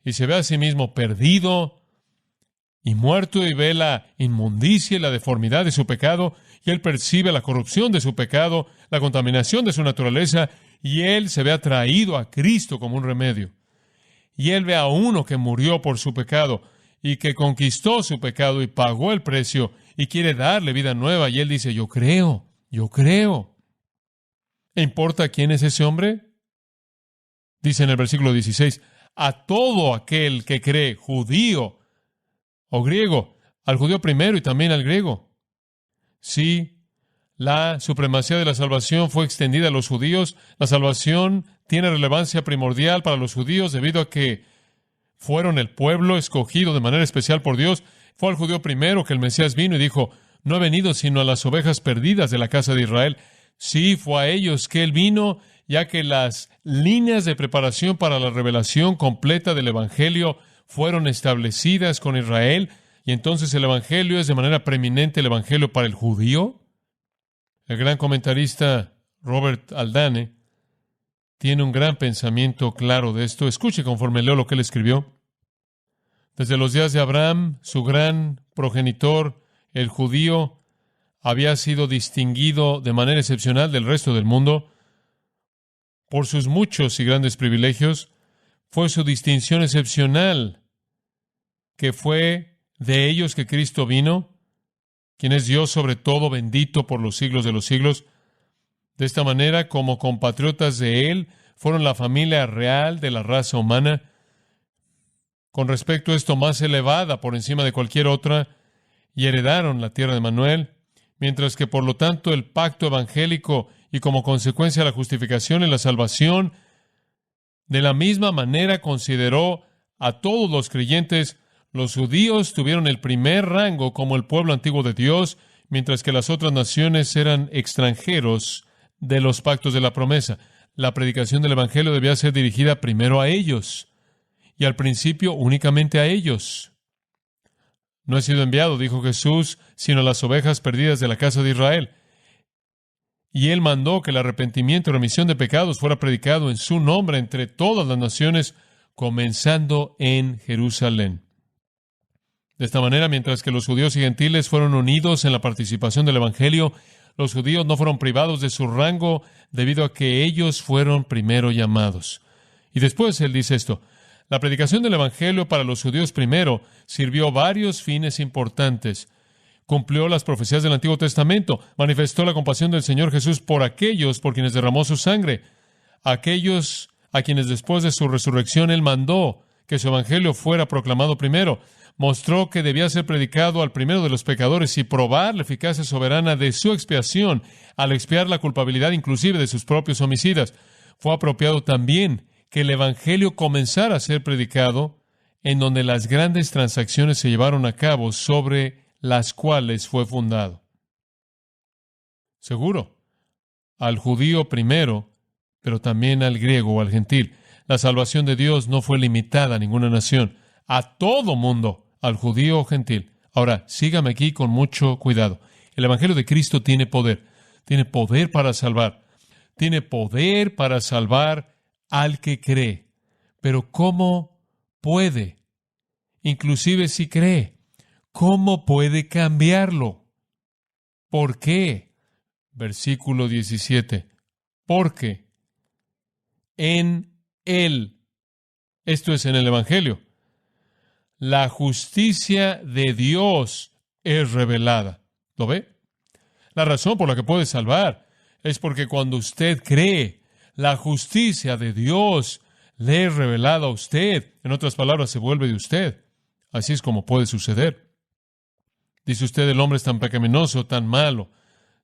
y se ve a sí mismo perdido y muerto y ve la inmundicia y la deformidad de su pecado y él percibe la corrupción de su pecado, la contaminación de su naturaleza y él se ve atraído a Cristo como un remedio. Y él ve a uno que murió por su pecado y que conquistó su pecado y pagó el precio y quiere darle vida nueva y él dice, yo creo. ¿Importa quién es ese hombre? Dice en el versículo 16, a todo aquel que cree, judío o griego, al judío primero y también al griego. Sí, la supremacía de la salvación fue extendida a los judíos. La salvación tiene relevancia primordial para los judíos debido a que fueron el pueblo escogido de manera especial por Dios. Fue al judío primero que el Mesías vino y dijo, no he venido sino a las ovejas perdidas de la casa de Israel. Sí, fue a ellos que él vino, ya que las líneas de preparación para la revelación completa del Evangelio fueron establecidas con Israel, y entonces el Evangelio es de manera preeminente el Evangelio para el judío. El gran comentarista Robert Aldane tiene un gran pensamiento claro de esto. Escuche conforme leo lo que él escribió. Desde los días de Abraham, su gran progenitor, el judío, había sido distinguido de manera excepcional del resto del mundo por sus muchos y grandes privilegios. Fue su distinción excepcional, que fue de ellos que Cristo vino, quien es Dios sobre todo, bendito por los siglos de los siglos. De esta manera, como compatriotas de Él, fueron la familia real de la raza humana, con respecto a esto más elevada por encima de cualquier otra, y heredaron la tierra de Manuel, mientras que por lo tanto el pacto evangélico y como consecuencia la justificación y la salvación, de la misma manera consideró a todos los creyentes. Los judíos tuvieron el primer rango como el pueblo antiguo de Dios, mientras que las otras naciones eran extranjeros de los pactos de la promesa. La predicación del Evangelio debía ser dirigida primero a ellos, y al principio únicamente a ellos. No he sido enviado, dijo Jesús, sino a las ovejas perdidas de la casa de Israel. Y Él mandó que el arrepentimiento y remisión de pecados fuera predicado en su nombre entre todas las naciones, comenzando en Jerusalén. De esta manera, mientras que los judíos y gentiles fueron unidos en la participación del Evangelio, los judíos no fueron privados de su rango debido a que ellos fueron primero llamados. Y después Él dice esto: la predicación del Evangelio para los judíos primero sirvió varios fines importantes. Cumplió las profecías del Antiguo Testamento, manifestó la compasión del Señor Jesús por aquellos por quienes derramó su sangre, aquellos a quienes después de su resurrección Él mandó que su Evangelio fuera proclamado primero, mostró que debía ser predicado al primero de los pecadores y probar la eficacia soberana de su expiación al expiar la culpabilidad inclusive de sus propios homicidas. Fue apropiado también que el Evangelio comenzara a ser predicado en donde las grandes transacciones se llevaron a cabo sobre las cuales fue fundado. Seguro, al judío primero, pero también al griego o al gentil. La salvación de Dios no fue limitada a ninguna nación, a todo mundo, al judío o gentil. Ahora, sígame aquí con mucho cuidado. El Evangelio de Cristo tiene poder para salvar, tiene poder para salvar al que cree. Pero ¿cómo puede? Inclusive si cree, ¿cómo puede cambiarlo? ¿Por qué? Versículo 17. Porque en Él, esto es en el Evangelio, la justicia de Dios es revelada. ¿Lo ve? La razón por la que puede salvar es porque cuando usted cree, la justicia de Dios le es revelada a usted. En otras palabras, se vuelve de usted. Así es como puede suceder. Dice usted, el hombre es tan pecaminoso, tan malo,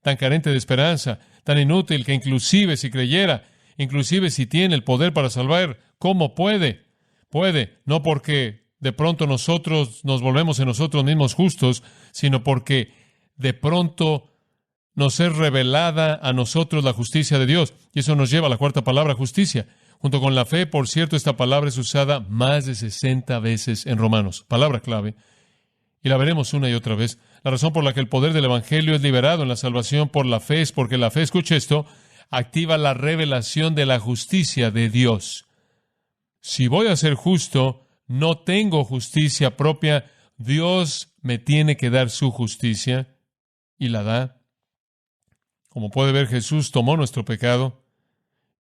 tan carente de esperanza, tan inútil, que inclusive si creyera, inclusive si tiene el poder para salvar, ¿cómo puede? Puede, no porque de pronto nosotros nos volvemos en nosotros mismos justos, sino porque de pronto nos es revelada a nosotros la justicia de Dios. Y eso nos lleva a la cuarta palabra, justicia. Junto con la fe, por cierto, esta palabra es usada más de 60 veces en Romanos. Palabra clave. Y la veremos una y otra vez. La razón por la que el poder del Evangelio es liberado en la salvación por la fe es porque la fe, escuche esto, activa la revelación de la justicia de Dios. Si voy a ser justo, no tengo justicia propia. Dios me tiene que dar su justicia y la da. Como puede ver, Jesús tomó nuestro pecado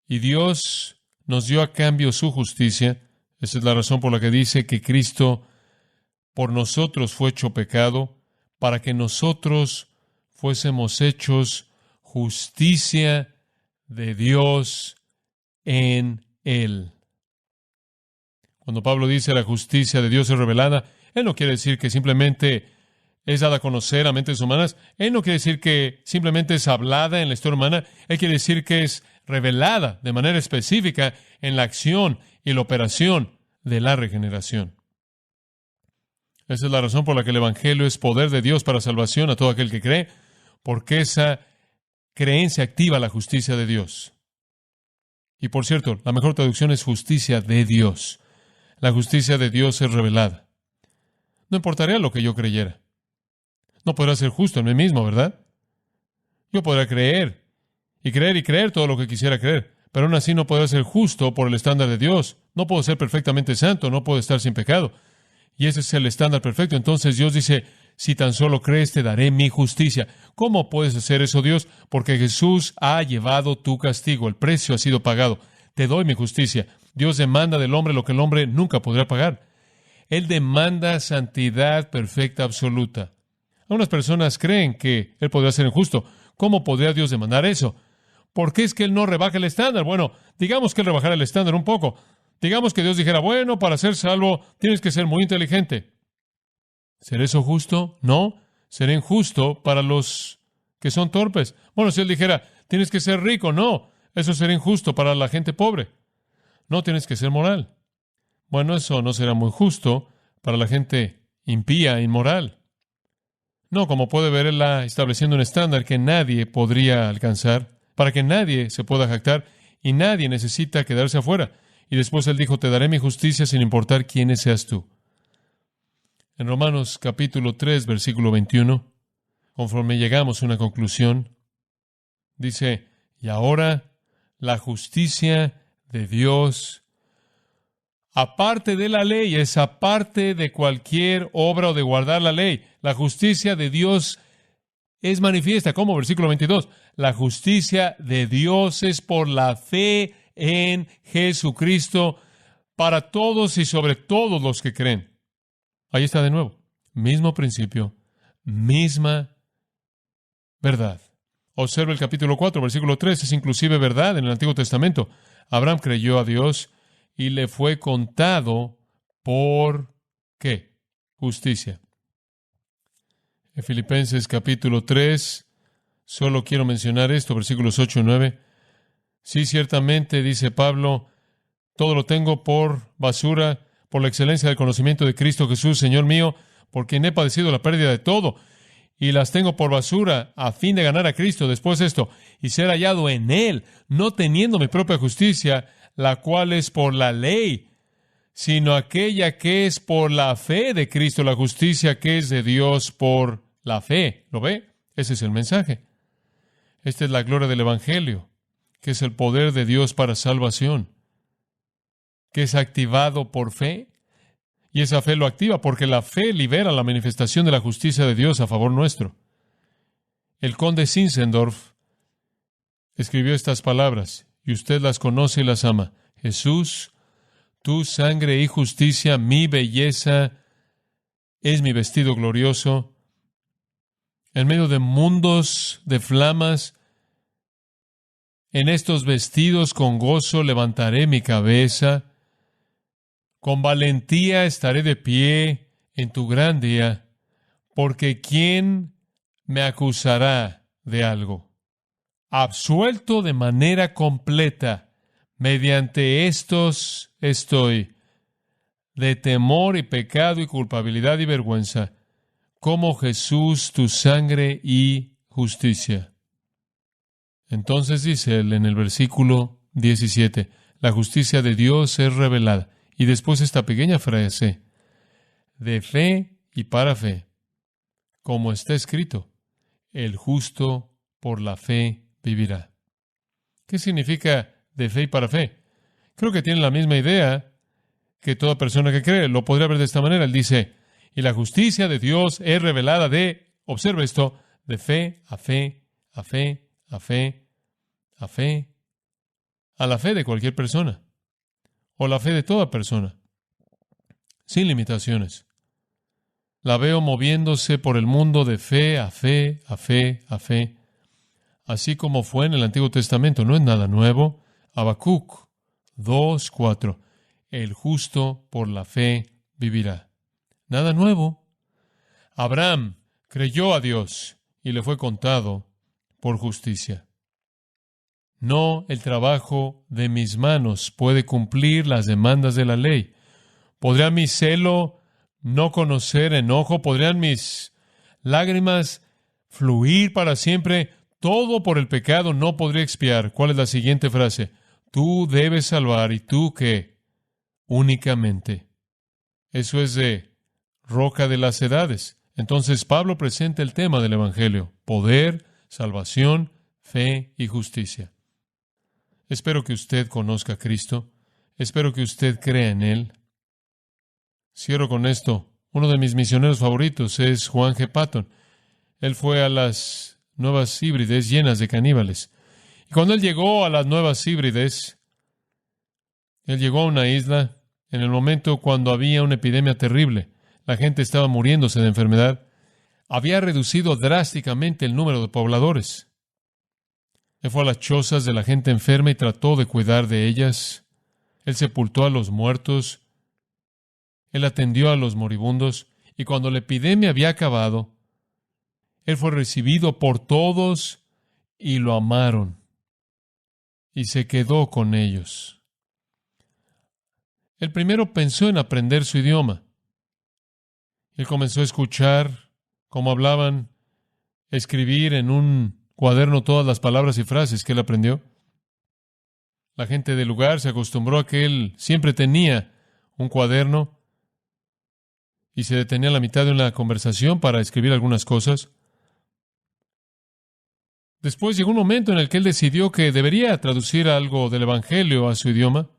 y Dios nos dio a cambio su justicia. Esa es la razón por la que dice que Cristo por nosotros fue hecho pecado, para que nosotros fuésemos hechos justicia de Dios en Él. Cuando Pablo dice la justicia de Dios es revelada, él no quiere decir que simplemente es dada a conocer a mentes humanas. Él no quiere decir que simplemente es hablada en la historia humana. Él quiere decir que es revelada de manera específica en la acción y la operación de la regeneración. Esa es la razón por la que el Evangelio es poder de Dios para salvación a todo aquel que cree, porque esa creencia activa la justicia de Dios. Y por cierto, la mejor traducción es justicia de Dios. La justicia de Dios es revelada. No importaría lo que yo creyera. No podrá ser justo en mí mismo, ¿verdad? Yo podrá creer y creer todo lo que quisiera creer, pero aún así no podrá ser justo por el estándar de Dios. No puedo ser perfectamente santo, no puedo estar sin pecado. Y ese es el estándar perfecto. Entonces Dios dice, si tan solo crees, te daré mi justicia. ¿Cómo puedes hacer eso, Dios? Porque Jesús ha llevado tu castigo. El precio ha sido pagado. Te doy mi justicia. Dios demanda del hombre lo que el hombre nunca podrá pagar. Él demanda santidad perfecta absoluta. Algunas personas creen que Él podría ser injusto. ¿Cómo podría Dios demandar eso? ¿Por qué es que Él no rebaja el estándar? Bueno, digamos que Él rebajara el estándar un poco. Digamos que Dios dijera, bueno, para ser salvo tienes que ser muy inteligente. ¿Será eso justo? No. seré injusto para los que son torpes. Bueno, si Él dijera, tienes que ser rico, no, eso sería injusto para la gente pobre. No, tienes que ser moral. Bueno, eso no será muy justo para la gente impía, inmoral. No, como puede ver, Él está estableciendo un estándar que nadie podría alcanzar, para que nadie se pueda jactar y nadie necesita quedarse afuera. Y después Él dijo, te daré mi justicia sin importar quién seas tú. En Romanos capítulo 3, versículo 21, conforme llegamos a una conclusión, dice, y ahora la justicia de Dios, aparte de la ley, es aparte de cualquier obra o de guardar la ley. La justicia de Dios es manifiesta. ¿Cómo? Versículo 22. La justicia de Dios es por la fe en Jesucristo para todos y sobre todos los que creen. Ahí está de nuevo. Mismo principio, misma verdad. Observa el capítulo 4, versículo 3. Es inclusive verdad en el Antiguo Testamento. Abraham creyó a Dios y le fue contado por ¿qué? Justicia. En Filipenses capítulo 3, solo quiero mencionar esto, versículos 8 y 9. Sí, ciertamente, dice Pablo, todo lo tengo por basura, por la excelencia del conocimiento de Cristo Jesús, Señor mío, por quien he padecido la pérdida de todo, y las tengo por basura, a fin de ganar a Cristo, después esto, y ser hallado en Él, no teniendo mi propia justicia, la cual es por la ley, sino aquella que es por la fe de Cristo, la justicia que es de Dios por la fe. ¿Lo ve? Ese es el mensaje. Esta es la gloria del Evangelio, que es el poder de Dios para salvación, que es activado por fe, y esa fe lo activa porque la fe libera la manifestación de la justicia de Dios a favor nuestro. El conde Zinzendorf escribió estas palabras, y usted las conoce y las ama. Jesús, tu sangre y justicia, mi belleza, es mi vestido glorioso. En medio de mundos de flamas, en estos vestidos con gozo levantaré mi cabeza. Con valentía estaré de pie en tu gran día, porque ¿quién me acusará de algo? Absuelto de manera completa, mediante estos estoy, de temor y pecado y culpabilidad y vergüenza, como Jesús, tu sangre y justicia. Entonces dice él en el versículo 17, la justicia de Dios es revelada. Y después esta pequeña frase, de fe y para fe, como está escrito, el justo por la fe vivirá. ¿Qué significa de fe y para fe? Creo que tiene la misma idea que toda persona que cree. Lo podría ver de esta manera. Él dice, y la justicia de Dios es revelada observe esto, de fe a fe, a fe, a fe, a fe, a la fe de cualquier persona, o la fe de toda persona, sin limitaciones. La veo moviéndose por el mundo de fe a fe, a fe, a fe, así como fue en el Antiguo Testamento. No es nada nuevo. Habacuc 2:4. El justo por la fe vivirá. Nada nuevo. Abraham creyó a Dios y le fue contado por justicia. No, el trabajo de mis manos puede cumplir las demandas de la ley. ¿Podría mi celo no conocer enojo? ¿Podrían mis lágrimas fluir para siempre? Todo por el pecado no podría expiar. ¿Cuál es la siguiente frase? Tú debes salvar, ¿y tú qué? Únicamente. Eso es de Roca de las Edades. Entonces Pablo presenta el tema del Evangelio: poder, salvación, fe y justicia. Espero que usted conozca a Cristo. Espero que usted crea en Él. Cierro con esto. Uno de mis misioneros favoritos es Juan G. Patton. Él fue a las Nuevas Híbrides llenas de caníbales. Y cuando él llegó a las Nuevas Híbrides, él llegó a una isla en el momento cuando había una epidemia terrible. La gente estaba muriéndose de enfermedad. Había reducido drásticamente el número de pobladores. Él fue a las chozas de la gente enferma y trató de cuidar de ellas. Él sepultó a los muertos. Él atendió a los moribundos. Y cuando la epidemia había acabado, Él fue recibido por todos y lo amaron. Y se quedó con ellos. Él primero pensó en aprender su idioma. Él comenzó a escuchar cómo hablaban, escribir en un cuaderno todas las palabras y frases que él aprendió. La gente del lugar se acostumbró a que él siempre tenía un cuaderno y se detenía a la mitad de una conversación para escribir algunas cosas. Después llegó un momento en el que él decidió que debería traducir algo del Evangelio a su idioma,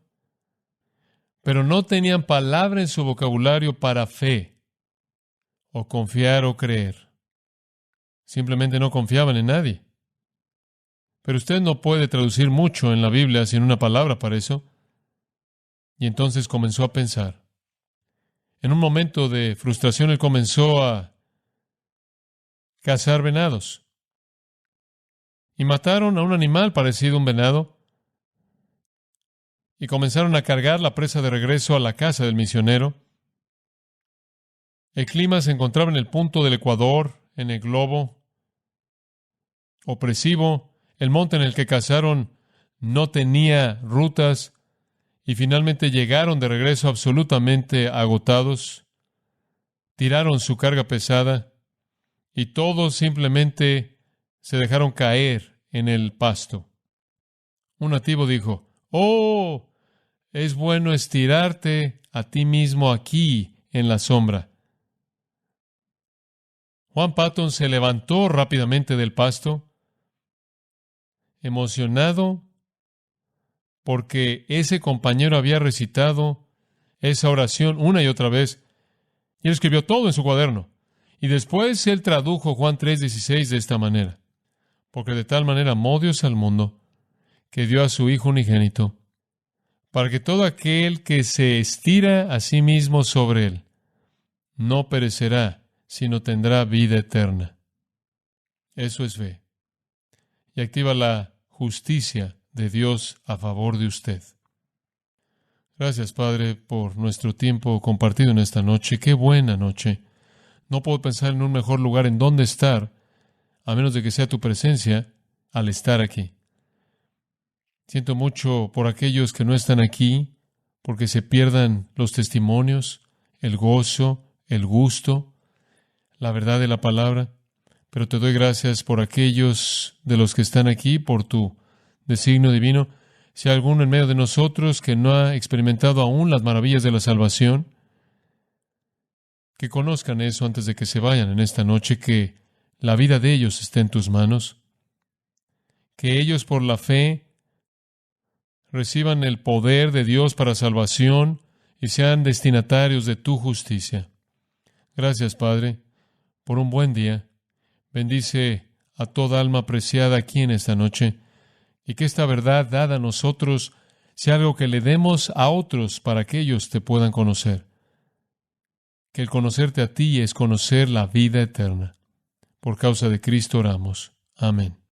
pero no tenían palabra en su vocabulario para fe, o confiar o creer. Simplemente no confiaban en nadie. Pero usted no puede traducir mucho en la Biblia sin una palabra para eso. Y entonces comenzó a pensar. En un momento de frustración, él comenzó a cazar venados. Y mataron a un animal parecido a un venado. Y comenzaron a cargar la presa de regreso a la casa del misionero. El clima se encontraba en el punto del Ecuador, en el globo opresivo. El monte en el que cazaron no tenía rutas. Y finalmente llegaron de regreso absolutamente agotados. Tiraron su carga pesada. Y todos simplemente se dejaron caer en el pasto. Un nativo dijo, «Oh, es bueno estirarte a ti mismo aquí en la sombra». Juan Patton se levantó rápidamente del pasto, emocionado porque ese compañero había recitado esa oración una y otra vez. Y él escribió todo en su cuaderno. Y después él tradujo Juan 3:16 de esta manera. Porque de tal manera amó Dios al mundo, que dio a su Hijo unigénito, para que todo aquel que se estira a sí mismo sobre él, no perecerá, sino tendrá vida eterna. Eso es fe. Y activa la justicia de Dios a favor de usted. Gracias, Padre, por nuestro tiempo compartido en esta noche. ¡Qué buena noche! No puedo pensar en un mejor lugar en donde estar, a menos de que sea tu presencia, al estar aquí. Siento mucho por aquellos que no están aquí, porque se pierdan los testimonios, el gozo, el gusto, la verdad de la palabra. Pero te doy gracias por aquellos de los que están aquí, por tu designio divino. Si hay alguno en medio de nosotros que no ha experimentado aún las maravillas de la salvación, que conozcan eso antes de que se vayan en esta noche, que la vida de ellos esté en tus manos, que ellos por la fe reciban el poder de Dios para salvación y sean destinatarios de tu justicia. Gracias, Padre, por un buen día. Bendice a toda alma apreciada aquí en esta noche, y que esta verdad dada a nosotros sea algo que le demos a otros para que ellos te puedan conocer. Que el conocerte a ti es conocer la vida eterna. Por causa de Cristo oramos. Amén.